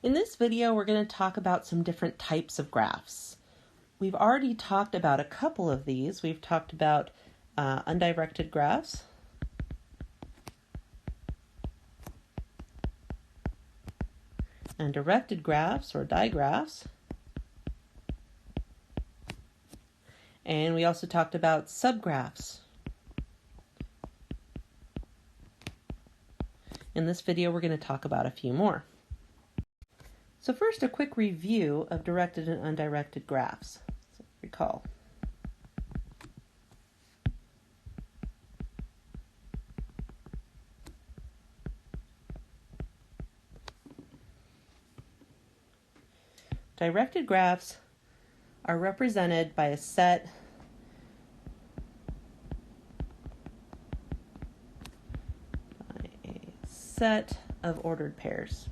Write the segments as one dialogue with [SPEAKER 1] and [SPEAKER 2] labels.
[SPEAKER 1] In this video, we're going to talk about some different types of graphs. We've already talked about a couple of these. We've talked about undirected graphs, and directed graphs or digraphs. And we also talked about subgraphs. In this video, we're going to talk about a few more. So first, a quick review of directed and undirected graphs. So recall. Directed graphs are represented by a set of ordered pairs.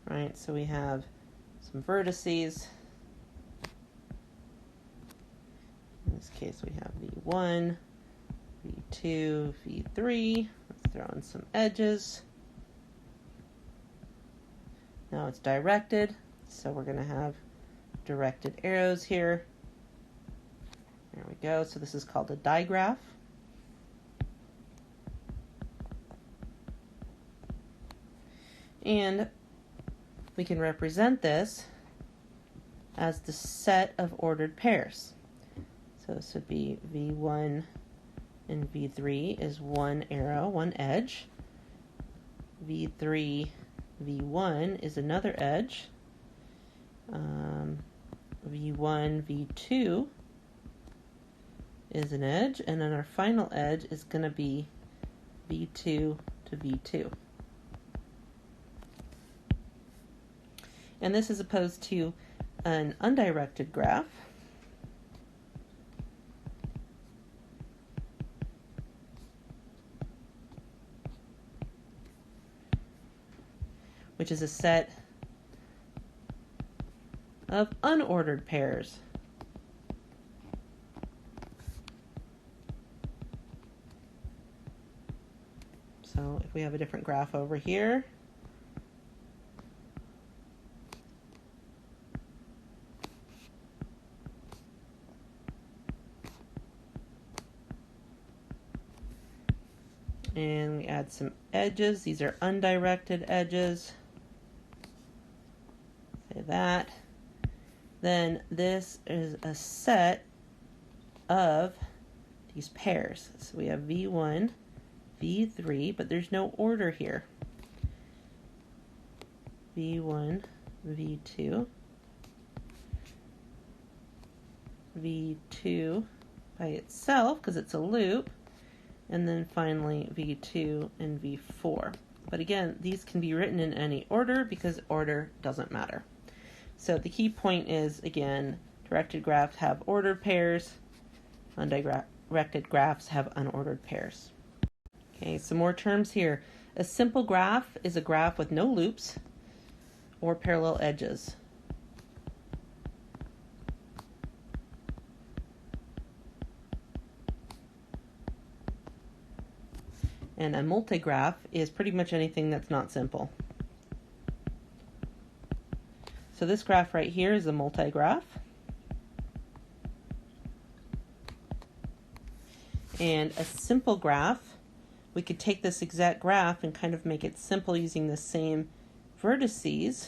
[SPEAKER 1] Right, so we have some vertices. In this case, we have V1, V2, V3. Let's throw in some edges. Now it's directed, so we're going to have directed arrows here. There we go. So this is called a digraph. And we can represent this as the set of ordered pairs. So this would be V1 and V3 is one arrow, one edge. V3, V1 is another edge. V1, V2 is an edge, and then our final edge is going to be V2 to V2. And this is opposed to an undirected graph, which is a set of unordered pairs. So if we have a different graph over here, and we add some edges. These are undirected edges. Say that. Then this is a set of these pairs. So we have V1, V3, but there's no order here. V1, V2, V2 by itself because it's a loop, and then finally V2 and V4. But again, these can be written in any order because order doesn't matter. So the key point is, again, directed graphs have ordered pairs, undirected graphs have unordered pairs. Okay, some more terms here. A simple graph is a graph with no loops or parallel edges. And a multigraph is pretty much anything that's not simple. So this graph right here is a multigraph. And a simple graph, we could take this exact graph and kind of make it simple using the same vertices.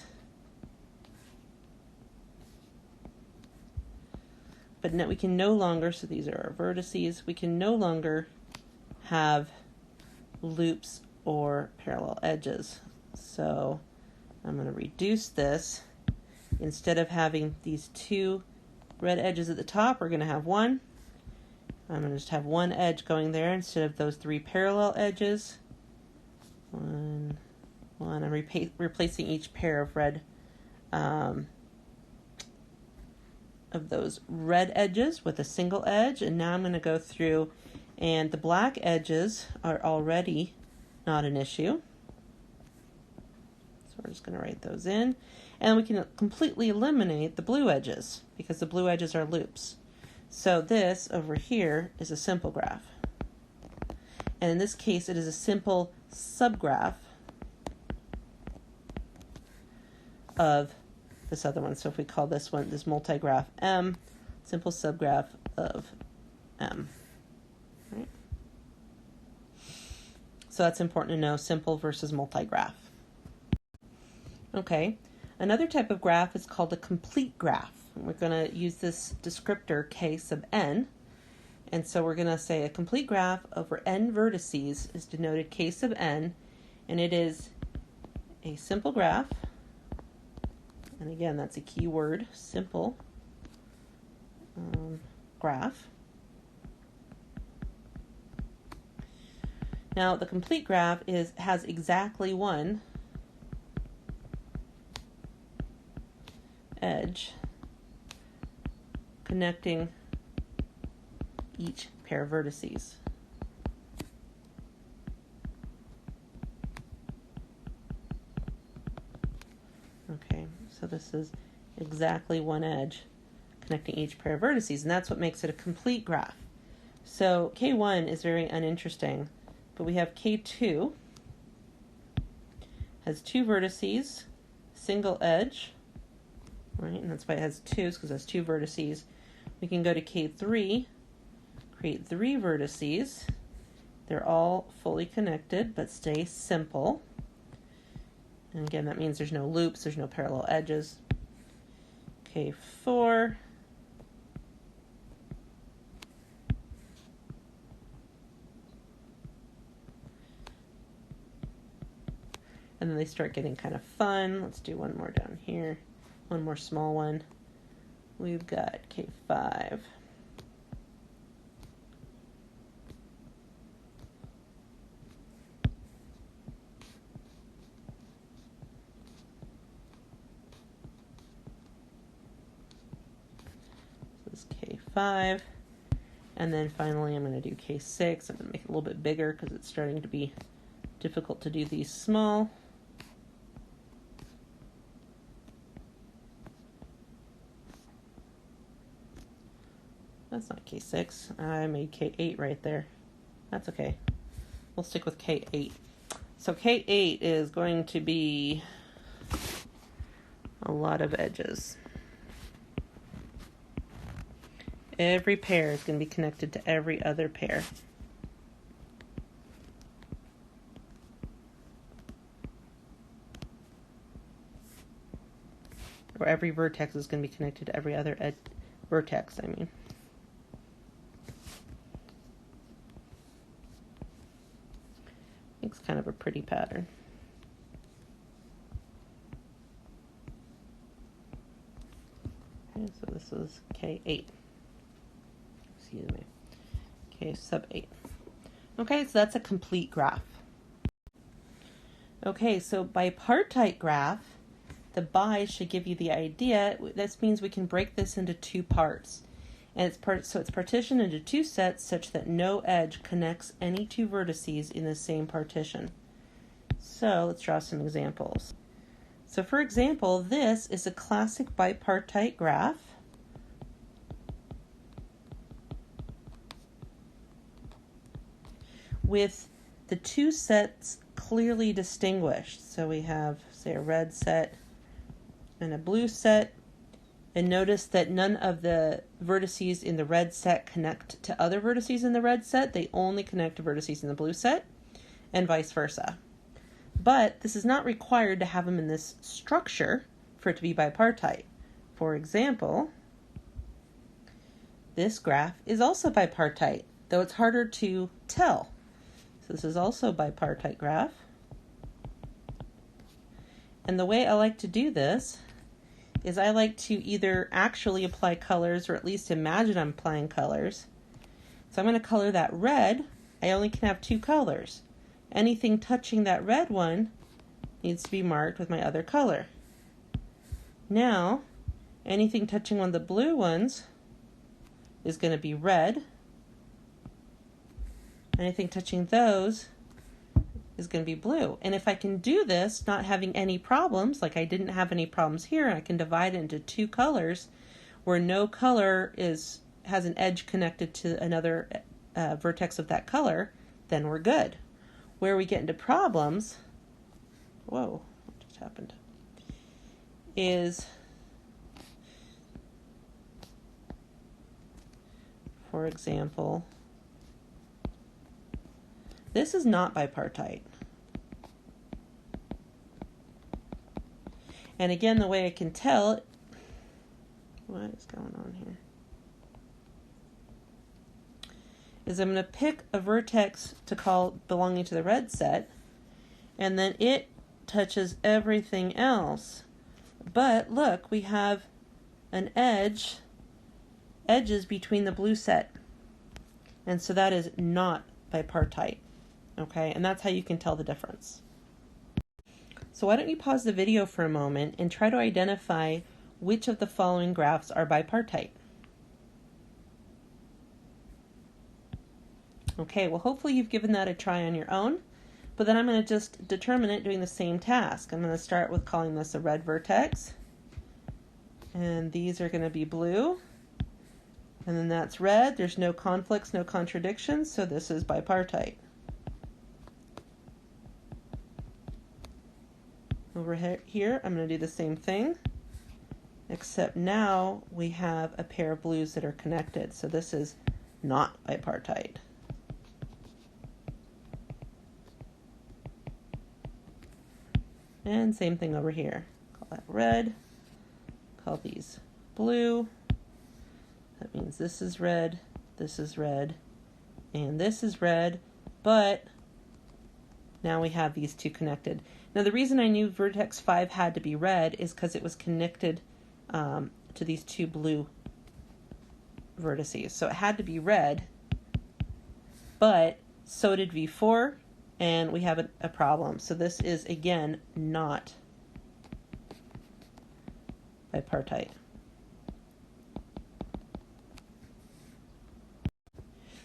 [SPEAKER 1] But now we can no longer, so these are our vertices, we can no longer have loops or parallel edges. So I'm going to reduce this. Instead of having these two red edges at the top, we're going to have one. I'm going to just have one edge going there instead of those three parallel edges. One. I'm replacing each pair of red of those red edges with a single edge, and now I'm going to go through, and the black edges are already not an issue. So we're just going to write those in. And we can completely eliminate the blue edges because the blue edges are loops. So this over here is a simple graph. And in this case, it is a simple subgraph of this other one. So if we call this one, this multigraph M, simple subgraph of M. Right? So that's important to know, simple versus multigraph. Okay, another type of graph is called a complete graph. We're going to use this descriptor K sub n. And so we're going to say a complete graph over n vertices is denoted K sub n, and it is a simple graph. And again, that's a key word, simple graph. Now, the complete graph has exactly one edge connecting each pair of vertices. Okay, so this is exactly one edge connecting each pair of vertices, and that's what makes it a complete graph. So K1 is very uninteresting, but we have K2 has two vertices, single edge, right? And that's why it has twos, because it has two vertices. We can go to K3, create three vertices. They're all fully connected, but stay simple. And again, that means there's no loops, there's no parallel edges. K4. And then they start getting kind of fun. Let's do one more down here. One more small one. We've got K5. This is K5. And then finally I'm going to do K6. I'm going to make it a little bit bigger because it's starting to be difficult to do these small. That's not K6. I made K8 right there. That's okay. We'll stick with K8. So K8 is going to be a lot of edges. Every pair is going to be connected to every other pair. Or every vertex is going to be connected to every other vertex, I mean. It's kind of a pretty pattern. Okay, so this is K8. Excuse me. K sub 8. Okay, so that's a complete graph. Okay, so bipartite graph, the bi should give you the idea. This means we can break this into two parts. And it's partitioned into two sets such that no edge connects any two vertices in the same partition. So let's draw some examples. So for example, this is a classic bipartite graph. With the two sets clearly distinguished. So we have, say, a red set and a blue set. And notice that none of the vertices in the red set connect to other vertices in the red set. They only connect to vertices in the blue set, and vice versa. But this is not required to have them in this structure for it to be bipartite. For example, this graph is also bipartite, though it's harder to tell. So this is also a bipartite graph. And the way I like to do this is I like to either actually apply colors or at least imagine I'm applying colors. So I'm going to color that red. I only can have two colors. Anything touching that red one needs to be marked with my other color. Now, anything touching one of the blue ones is going to be red. Anything touching those is going to be blue. And if I can do this, not having any problems, like I didn't have any problems here, I can divide it into two colors where no color has an edge connected to another vertex of that color, then we're good. Where we get into problems, whoa, what just happened, is, for example, this is not bipartite. And again, the way I can tell, what is going on here, is I'm going to pick a vertex to call belonging to the red set, and then it touches everything else. But look, we have an edges between the blue set. And so that is not bipartite. Okay, and that's how you can tell the difference. So why don't you pause the video for a moment and try to identify which of the following graphs are bipartite. Okay, well hopefully you've given that a try on your own, but then I'm going to just determine it doing the same task. I'm going to start with calling this a red vertex, and these are going to be blue, and then that's red. There's no conflicts, no contradictions, so this is bipartite. Over here, I'm going to do the same thing, except now we have a pair of blues that are connected, so this is not bipartite. And same thing over here. Call that red, call these blue. That means this is red, and this is red, but now we have these two connected. Now the reason I knew vertex 5 had to be red is because it was connected to these two blue vertices. So it had to be red, but so did V4, and we have a problem. So this is, again, not bipartite.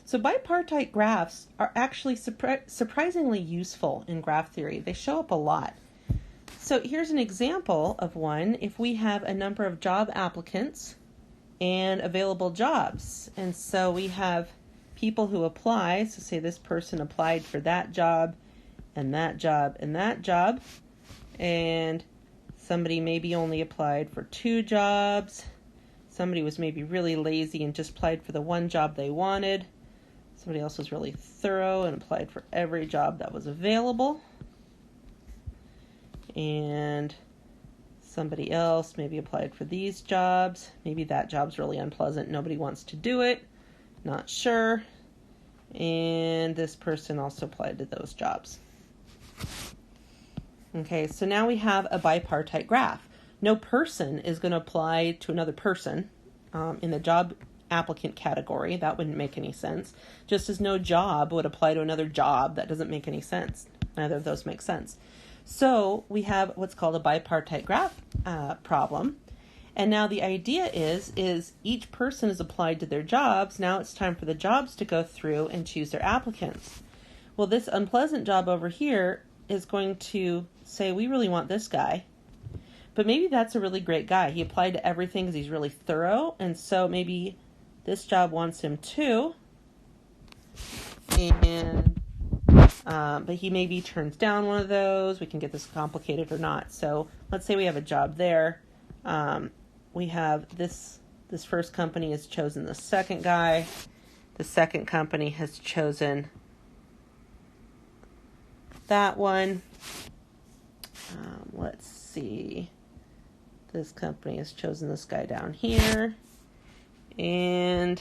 [SPEAKER 1] So bipartite graphs are actually surprisingly useful in graph theory. They show up a lot. So here's an example of one. If we have a number of job applicants and available jobs, and so we have people who apply, so say this person applied for that job and that job and that job, and somebody maybe only applied for 2 jobs, somebody was maybe really lazy and just applied for the one job they wanted, somebody else was really thorough and applied for every job that was available, and somebody else maybe applied for these jobs, maybe that job's really unpleasant, nobody wants to do it, not sure, and this person also applied to those jobs. Okay, so now we have a bipartite graph. No person is going to apply to another person in the job applicant category. That wouldn't make any sense. Just as no job would apply to another job. That doesn't make any sense. Neither of those make sense. So we have what's called a bipartite graph problem. And now the idea is each person is applied to their jobs. Now it's time for the jobs to go through and choose their applicants. Well, this unpleasant job over here is going to say, we really want this guy. But maybe that's a really great guy. He applied to everything because he's really thorough. And so maybe this job wants him too. And but he maybe turns down one of those. We can get this complicated or not. So let's say we have a job there. We have this first company has chosen the second guy. The second company has chosen that one. Let's see. This company has chosen this guy down here. And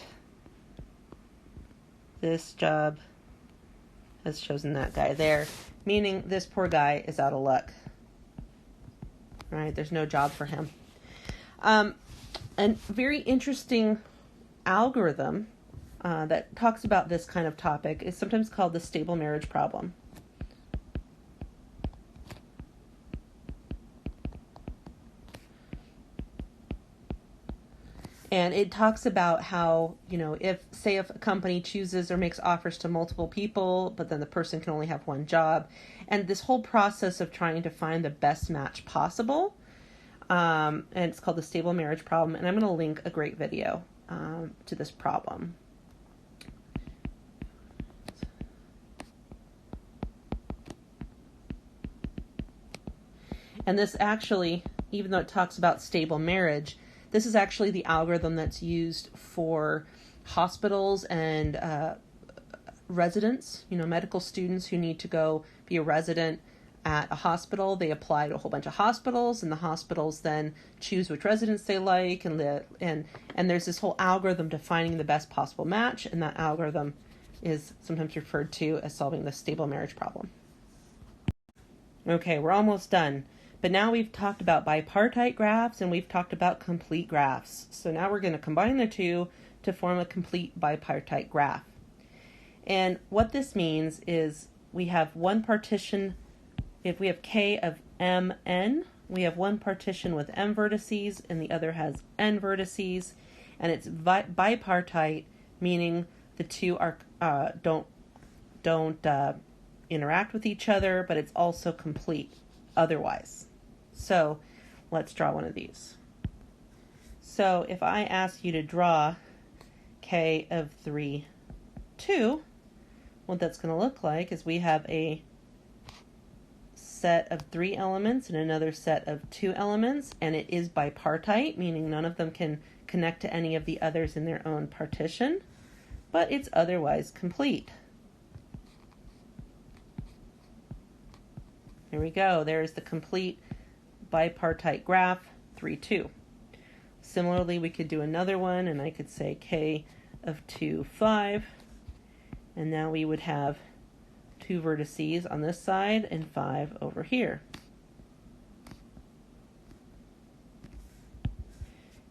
[SPEAKER 1] this job has chosen that guy there, meaning this poor guy is out of luck. Right? There's no job for him. A very interesting algorithm that talks about this kind of topic is sometimes called the stable marriage problem. And it talks about how, if a company chooses or makes offers to multiple people, but then the person can only have one job, and this whole process of trying to find the best match possible, and it's called the stable marriage problem, and I'm going to link a great video to this problem. And this actually, even though it talks about stable marriage, this is actually the algorithm that's used for hospitals and residents, medical students who need to go be a resident at a hospital. They apply to a whole bunch of hospitals, and the hospitals then choose which residents they like, and there's this whole algorithm to finding the best possible match, and that algorithm is sometimes referred to as solving the stable marriage problem. Okay, we're almost done. But now we've talked about bipartite graphs and we've talked about complete graphs. So now we're going to combine the two to form a complete bipartite graph. And what this means is we have one partition. If we have K of Mn, we have one partition with M vertices and the other has N vertices. And it's bipartite, meaning the two are don't interact with each other, but it's also complete otherwise. So let's draw one of these. So if I ask you to draw K of 3, 2, what that's going to look like is we have a set of 3 elements and another set of 2 elements, and it is bipartite, meaning none of them can connect to any of the others in their own partition, but it's otherwise complete. There we go. There's the complete bipartite graph, 3, 2. Similarly, we could do another one, and I could say K of 2, 5. And now we would have 2 vertices on this side and 5 over here.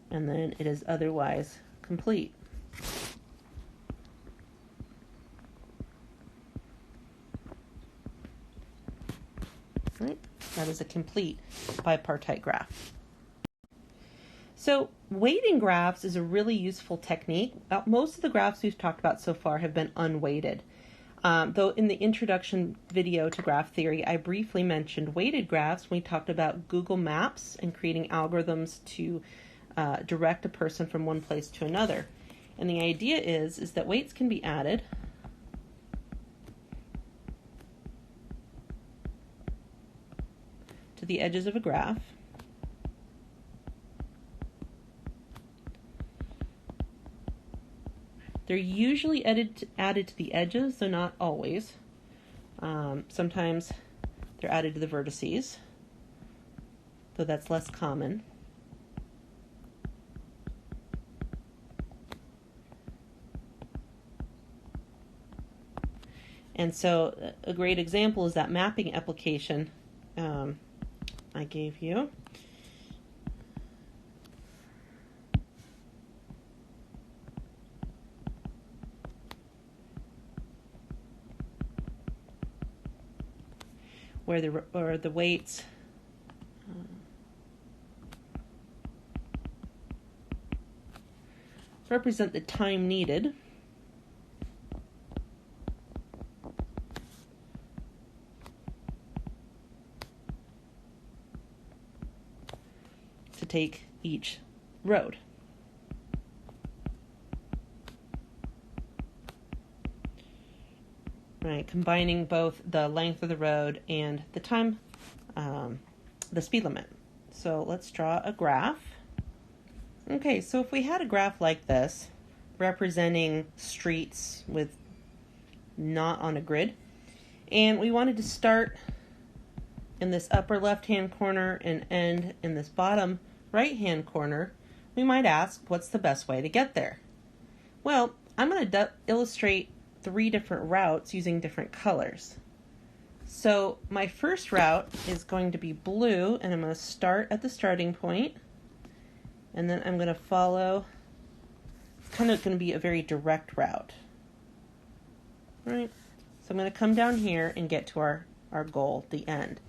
[SPEAKER 1] And then it is otherwise complete. Right? That is a complete bipartite graph. So weighting graphs is a really useful technique. Most of the graphs we've talked about so far have been unweighted. Though in the introduction video to graph theory, I briefly mentioned weighted graphs when we talked about Google Maps and creating algorithms to direct a person from one place to another. And the idea is that weights can be added to the edges of a graph. They're usually added to the edges, though not always. Sometimes they're added to the vertices, though that's less common. And so a great example is that mapping application I gave you. Where the weights represent the time needed to take each road. Right, combining both the length of the road and the time, the speed limit. So let's draw a graph. Okay, so if we had a graph like this, representing streets with not on a grid, and we wanted to start in this upper left-hand corner and end in this bottom right-hand corner, we might ask, what's the best way to get there? Well, I'm going to illustrate 3 different routes using different colors. So my first route is going to be blue, and I'm going to start at the starting point, and then I'm going to follow. It's kind of going to be a very direct route. All right, so I'm going to come down here and get to our goal, the end.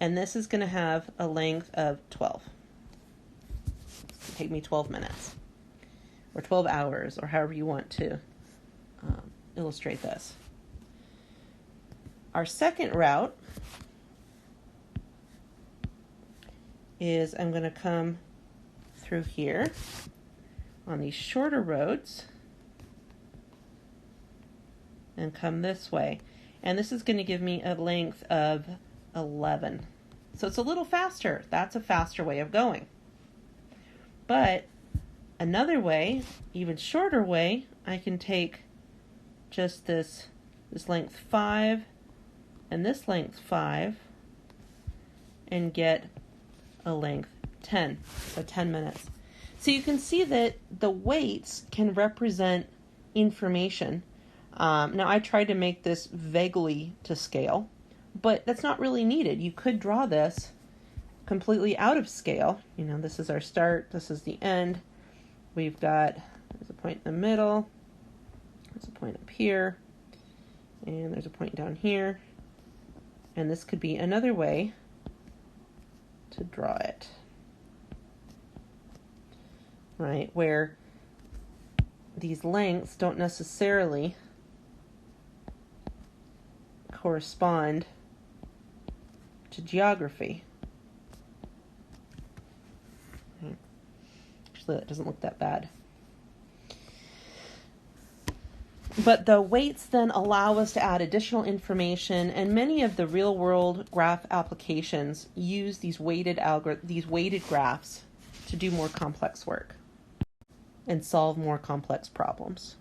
[SPEAKER 1] And this is going to have a length of 12. It's going to take me 12 minutes, or 12 hours, or however you want to illustrate this. Our second route is I'm going to come through here on these shorter roads and come this way. And this is going to give me a length of 11 So it's a little faster. That's a faster way of going. But another way, even shorter way, I can take just this length 5 and this length 5 and get a length 10, so 10 minutes. So you can see that the weights can represent information. Now I tried to make this vaguely to scale, but that's not really needed. You could draw this completely out of scale. You know, this is our start, this is the end. We've got, there's a point in the middle, there's a point up here, and there's a point down here. And this could be another way to draw it. Right, where these lengths don't necessarily correspond to geography. Actually, that doesn't look that bad. But the weights then allow us to add additional information, and many of the real-world graph applications use these weighted graphs to do more complex work and solve more complex problems.